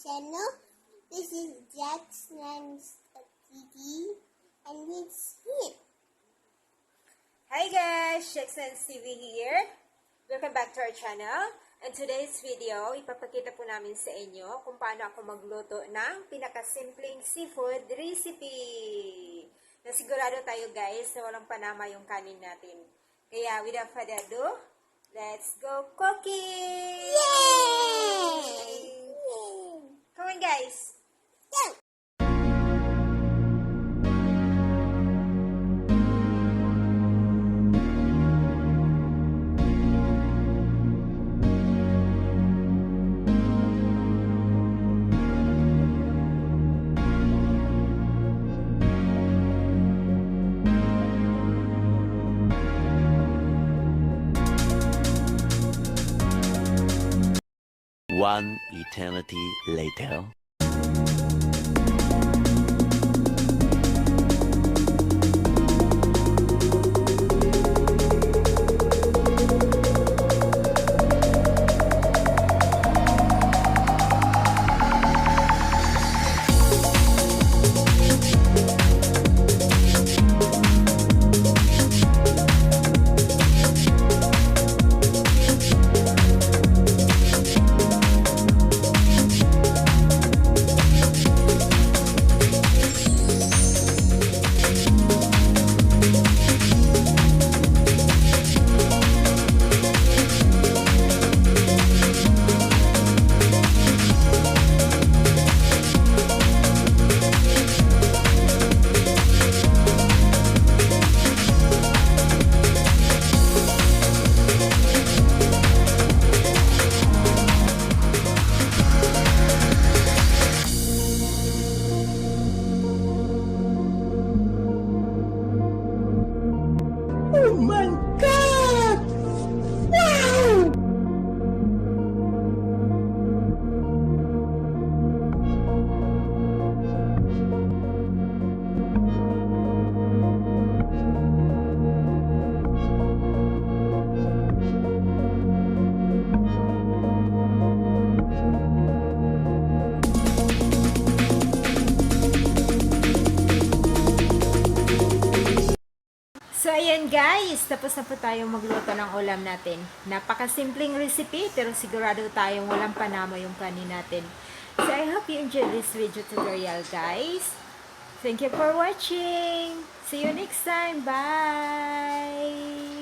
channel. This is Jack's name's TV and it's here. Hi guys, Jack's TV here. Welcome back to our channel. And today's video, ipapakita po namin sa inyo kung paano ako magluto ng pinakasimpleng seafood recipe. Nasigurado tayo guys na walang panama yung kanin natin. Kaya without further ado, let's go cooking! Yay! Come on guys! Go! One eternity later. Oh my God! Wow! So, ayan guys, tapos na po tayong magluto ng ulam natin. Napakasimpleng recipe, pero sigurado tayong walang panama yung kanin natin. So, I hope you enjoyed this video tutorial guys. Thank you for watching. See you next time. Bye!